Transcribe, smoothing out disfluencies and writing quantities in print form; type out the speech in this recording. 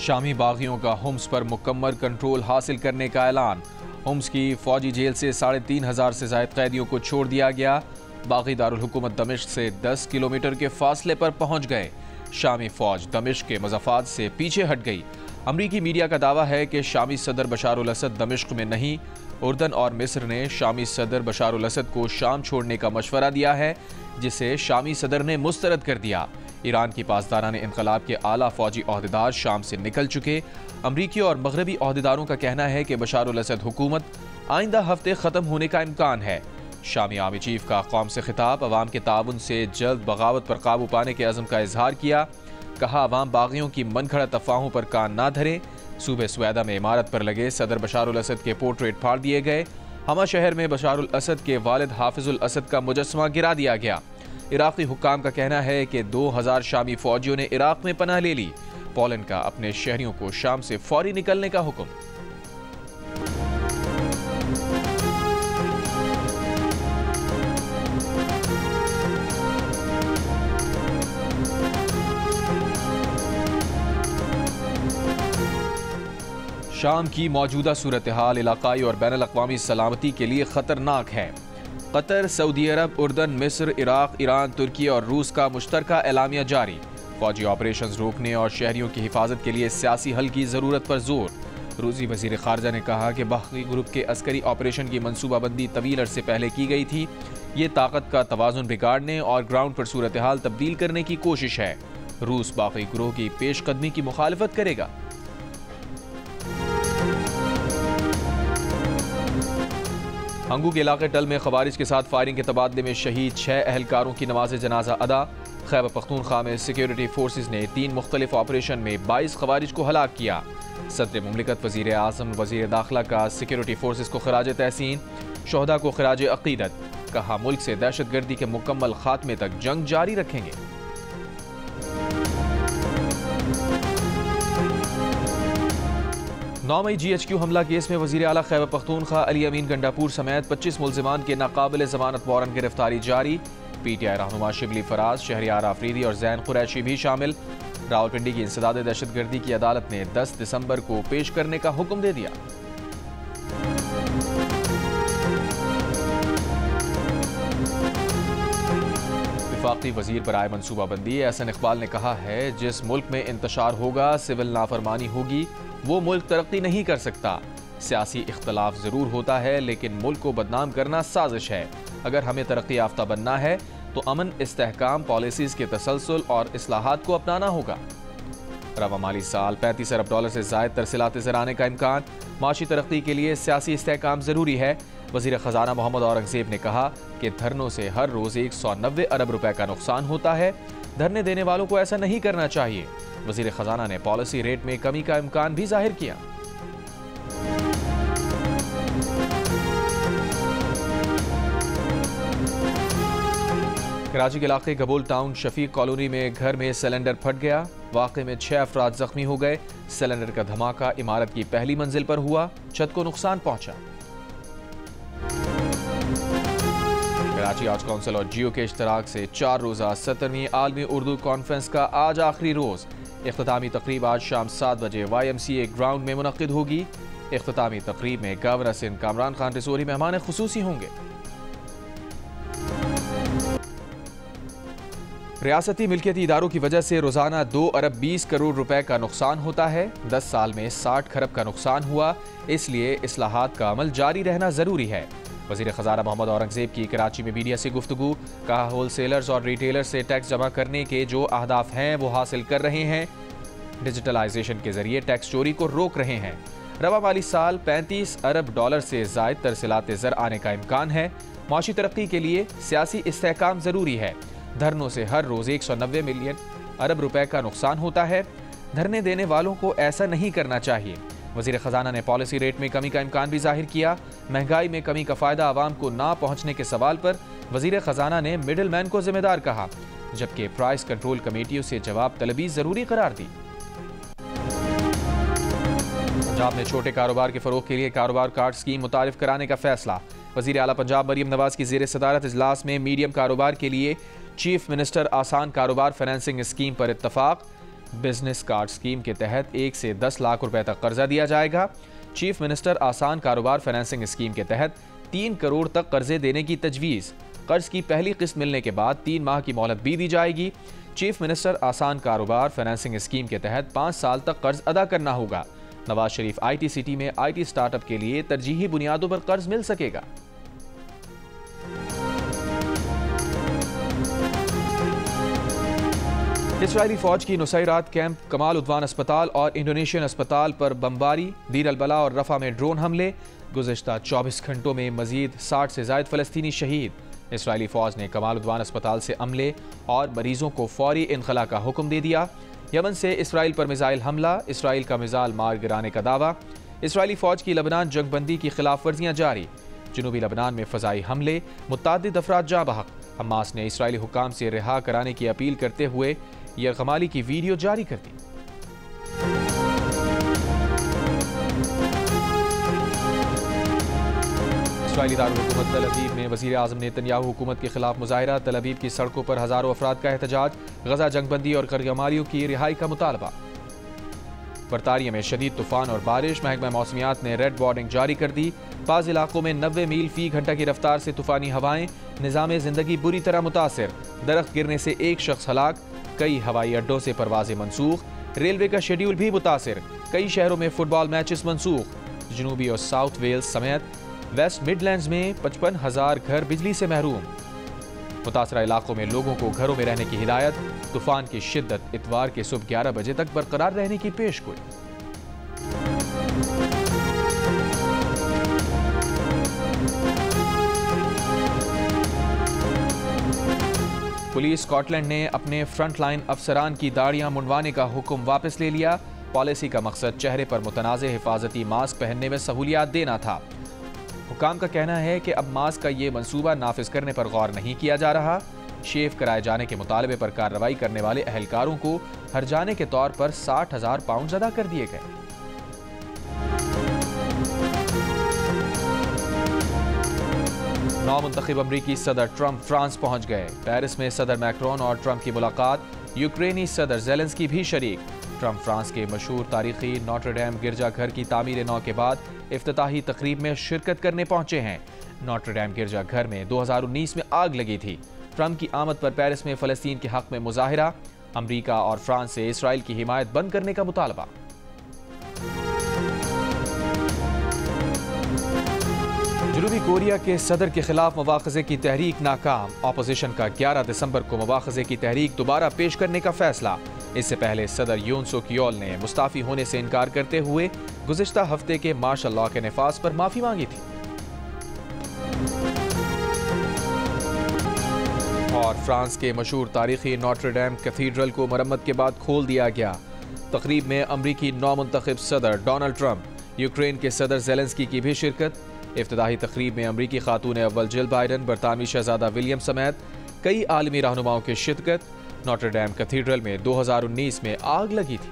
शामी बागियों का हुम्स पर मुकम्मल कंट्रोल हासिल करने का ऐलान। हुम्स की फौजी जेल से 3,500 से ज़ायद कैदियों को छोड़ दिया गया। बागी दारुल हुकूमत दमिश्क से 10 किलोमीटर के फासले पर पहुंच गए। शामी फौज दमिश्क के मज़ाफ़ात से पीछे हट गई। अमरीकी मीडिया का दावा है कि शामी सदर बशार अल असद दमिश्क में नहीं। उर्दन और मिस्र ने शामी सदर बशार अल असद को शाम छोड़ने का मशवरा दिया है, जिसे शामी सदर ने मुस्तरद कर दिया। ईरान की पासदारान इनकलाब के आला फौजी ओहदेदार शाम से निकल चुके। अमरीकी और मगरबी ओहदेदारों का कहना है कि बशार अल असद हुकूमत आइंदा हफ्ते ख़त्म होने का इम्कान है। शामी आर्मी चीफ का कौम से खिताब, अवाम के ताउन से जल्द बगावत पर काबू पाने के अज़म का इजहार किया। कहा, अवाम बागियों की मनगढ़ंत अफवाहों पर कान ना धरे। सूबे सुवेदा में इमारत पर लगे सदर बशार अल असद के पोर्ट्रेट फाड़ दिए गए। हमा शहर में बशार अल असद के वालिद हाफिजुल असद का मुजस्समा गिरा दिया गया। इराक़ी हुक्काम का कहना है कि 2000 शामी फौजियों ने इराक़ में पनाह ले ली। पोलैंड का अपने शहरियों को शाम से फौरी निकलने का हुक्म। शाम की मौजूदा सूरत हाल इलाकाई और बैनुल अक़वामी सलामती के लिए ख़तरनाक है। कतर, सऊदी अरब, उर्दन, मिस्र, इराक़, ईरान, तुर्की और रूस का मुश्तरका एलामिया जारी। फौजी ऑपरेशंस रोकने और शहरियों की हिफाजत के लिए सियासी हल की ज़रूरत पर जोर। रूसी वज़ीर ख़ारजा ने कहा कि बागी ग्रुप के अस्करी ऑपरेशन की मनसूबाबंदी तवील अरसे पहले की गई थी। ये ताकत का तवाज़ुन बिगाड़ने और ग्राउंड पर सूरत हाल तब्दील करने की कोशिश है। रूस बागी ग्रोह की पेशकदमी की मुखालफत करेगा। हंगू के इलाके टल में खवारिज के साथ फायरिंग के तबादले में शहीद 6 अहलकारों की नमाज जनाजा अदा। खैबर पख्तूनख्वा में सिक्योरिटी फोर्सेज ने 3 मुख्तलिफ ऑपरेशन में 22 खवारिज को हलाक किया। सदर मुमलिकत वज़ीर आज़म वज़ीर दाखिला का सिक्योरिटी फोर्सेज को खराज तहसीन, शोहदा को खराज अक़ीदत। कहा, मुल्क से दहशत गर्दी के मुकम्मल खात्मे तक जंग जारी रखेंगे। 9 मई GHQ हमला केस में वज़ीर आला खैबर पख्तूनख्वा अली अमीन गंडापुर समेत 25 मुल्ज़िमान के नाकाबिल ज़मानत वारंट गिरफ्तारी जारी। PTI रहनुमा शिबली फराज, शहरियार आफरीदी और जैन कुरैशी भी शामिल। रावलपिंडी की इंसदाद दहशतगर्दी की अदालत ने 10 दिसंबर को पेश करने का हुक्म दे दिया। वफाकी वजीर बराए मनसूबाबंदी एहसन इकबाल ने कहा है, जिस मुल्क में इंतशार होगा, सिविल नाफरमानी होगी, वो मुल्क तरक्की नहीं कर सकता। सियासी इख्तलाफ ज़रूर होता है, लेकिन मुल्क को बदनाम करना साजिश है। अगर हमें तरक्की याफ्ता बनना है तो अमन, इस्तेहकाम, पॉलिसीज़ के तसलसल और इस्लाहात को अपनाना होगा। रवा माली साल $35 अरब से ज़ायद तरसीलात ज़राने का इम्कान। माशी तरक्की के लिए सियासी इस्तेहकाम ज़रूरी है। वज़ीर ख़जाना मोहम्मद औरंगज़ेब ने कहा कि धरनों से हर रोज़ 190 अरब रुपए का नुकसान होता है। धरने देने वालों को ऐसा नहीं करना चाहिए। वज़ीर ख़जाना ने पॉलिसी रेट में कमी का इम्कान भी जाहिर किया। कराची के इलाके गबोल टाउन शफीक कॉलोनी में घर में सिलेंडर फट गया। वाक़े में 6 अफराद जख्मी हो गए। सिलेंडर का धमाका इमारत की पहली मंजिल पर हुआ, छत को नुकसान पहुंचा। कराची आर्ट्स काउंसिल और जियो के इश्तराक से 4 रोज़ा 17वीं आलमी उर्दू कॉन्फ्रेंस का आज आखिरी रोज़। इख्तितामी तकरीब आज शाम 7 बजे YMCA ग्राउंड में मुनक्किद होगी। इख्तितामी तकरीब में गवर्नर सिंध कामरान खान रिसोरी मेहमान खुसूसी होंगे। रियासती मिल्कियती इदारों की वजह से रोजाना 2 अरब 20 करोड़ रुपए का नुकसान होता है। 10 साल में 60 खरब का नुकसान हुआ, इसलिए इस्लाहात का अमल जारी रहना जरूरी है। वज़ीर ख़ज़ाना मोहम्मद औरंगज़ेब की कराची में मीडिया से गुफ्तगू। कहा, होलसेलर्स और रिटेलर्स से टैक्स जमा करने के जो अहदाफ हैं वो हासिल कर रहे हैं। डिजिटलाइजेशन के जरिए टैक्स चोरी को रोक रहे हैं। रवा माली साल $35 अरब से ज़ायद तरसीलात ज़र आने का इम्कान है। माशी तरक्की के लिए सियासी इस्तेहकाम ज़रूरी है। धरनों से हर रोज़ 190 मिलियन अरब रुपए का नुकसान होता है। धरने देने वालों को ऐसा नहीं करना चाहिए। वज़ीर ख़जाना ने पॉलिसी रेट में कमी का इम्कान भी जाहिर किया। महंगाई में कमी का फ़ायदा आवाम को ना पहुँचने के सवाल पर वज़ीर ख़जाना ने मिडिल मैन को जिम्मेदार कहा, जबकि प्राइस कंट्रोल कमेटियों से जवाब तलबी ज़रूरी करार दी। पंजाब में छोटे कारोबार के फ़रोग़ के लिए कारोबार कार्ड स्कीम मुतारिफ कराने का फैसला। वज़ीर आला पंजाब मरीम नवाज़ की ज़ेर सदारत इजलास में मीडियम कारोबार के लिए चीफ मिनिस्टर आसान कारोबार फाइनेंसिंग स्कीम पर इत्तफाक। बिजनेस कार्ड स्कीम के तहत 1 से 10 लाख रुपए तक कर्जा दिया जाएगा। चीफ मिनिस्टर आसान कारोबार फाइनेंसिंग स्कीम के तहत 3 करोड़ तक कर्जे देने की तजवीज़। कर्ज की पहली किस्त मिलने के बाद 3 माह की मोहलत भी दी जाएगी। चीफ मिनिस्टर आसान कारोबार फाइनेंसिंग स्कीम के तहत 5 साल तक कर्ज अदा करना होगा। नवाज शरीफ IT सिटी में IT स्टार्टअप के लिए तरजीही बुनियादों पर कर्ज मिल सकेगा। इस्राएली फौज की नुसैरात कैंप, कमाल उद्वान अस्पताल और इंडोनेशियन अस्पताल पर बमबारी, दीर अल-बला और रफा में ड्रोन हमले। गुज़िश्ता 24 घंटों में मजीद 60 से ज़ायद फ़लस्तीनी शहीद। इस्राएली फ़ौज ने कमाल उद्वान अस्पताल से अमले और मरीजों को फौरी इनखला का हुक्म दे दिया। यमन से इसराइल पर मिसाइल हमला, इसराइल का मिसाइल मार गिराने का दावा। इसराइली फ़ौज की लबनान जंगबंदी की खिलाफ वर्जियाँ जारी। जनूबी लबनान में फ़ज़ाई हमले, मुतअद्दिद अफराद जाँ बहक। हमास ने इसराइली हुक्काम से रिहा कराने की अपील करते हुए यरगमाली की वीडियो जारी कर दी। इसराइली दारुल हुकूमत तल अवीव में वज़ीर आज़म नेतन्याहू हुकूमत के खिलाफ मुजाहिरा। तल अवीव की सड़कों पर हज़ारों अफराद का एहतजाज। गजा जंगबंदी और यरगमालियों की रिहाई का मुतालबा। बरतानिया में शदीद तूफान और बारिश, महकमा मौसमियात ने रेड वार्निंग जारी कर दी। बाज़ इलाकों में 90 मील फी घंटा की रफ्तार से तूफानी हवाएं। निज़ाम ज़िंदगी बुरी तरह मुतासिर। दरख्त गिरने से एक शख्स हलाक। कई हवाई अड्डों से परवाजें मनसूख। रेलवे का शेड्यूल भी मुतासिर। कई शहरों में फुटबॉल मैचेस मनसूख। जनूबी और साउथ वेल्स समेत वेस्ट मिडलैंड्स में 55,000 घर बिजली से महरूम। मुतासरा इलाकों में लोगों को घरों में रहने की हिदायत। तूफान की शिद्दत इतवार के सुबह 11 बजे तक बरकरार रहने की पेशगोई। पुलिस स्कॉटलैंड ने अपने फ्रंटलाइन अफसरान की दाढ़ियां मुंडवाने का हुक्म वापस ले लिया। पॉलिसी का मकसद चेहरे पर मुतनाज़े हिफाजती मास्क पहनने में सहूलियात देना था। हुकाम का कहना है कि अब मास्क का ये मंसूबा नाफिज करने पर गौर नहीं किया जा रहा। शेव कराए जाने के मुतालबे पर कार्रवाई करने वाले अहलकारों को हर्जाने के तौर पर 60,000 पाउंड अदा कर दिए गए। नौमुंतखब अमरीकी सदर ट्रंप फ्रांस पहुंच गए। पेरिस में सदर मैक्रोन और ट्रंप की मुलाकात। यूक्रेनी सदर ज़ेलेंस्की भी शरीक। ट्रंप फ्रांस के मशहूर तारीखी नोटर डेम गिरजाघर की तामीर नौ के बाद इफ्तिताही तकरीब में शिरकत करने पहुंचे हैं। नोटर डेम गिरजाघर में 2019 में आग लगी थी। ट्रंप की आमद पर पेरिस में फ़लस्तीन के हक में मुजाहिरा। अमरीका और फ्रांस से इसराइल की हिमायत बंद करने का मुतालबा। जनूबी कोरिया के सदर के खिलाफ मुवाख़ज़े की तहरीक नाकाम। अपोजिशन का 11 दिसंबर को मुवाख़ज़े की तहरीक दोबारा पेश करने का फैसला। इससे पहले सदर यून सुक योल ने मुस्ताफ़ी होने से इनकार करते हुए गुज़िश्ता हफ्ते के मार्शल लॉ के नफाज पर माफ़ी मांगी थी। और फ्रांस के मशहूर तारीखी नोटर डेम कैथीड्रल को मरम्मत के बाद खोल दिया गया। तकरीब में अमरीकी नौमुंतखब सदर डोनाल्ड ट्रंप, यूक्रेन के सदर ज़ेलेंस्की की भी शिरकत। इफ्तिदाही तकरीब में अमरीकी खातून अव्वल जिल बाइडन, बरतानवी शहजादा विलियम समेत कई आलमी रहनुमाओं की शिरकत। नोटर डेम कैथीड्रल में 2019 में आग लगी थी।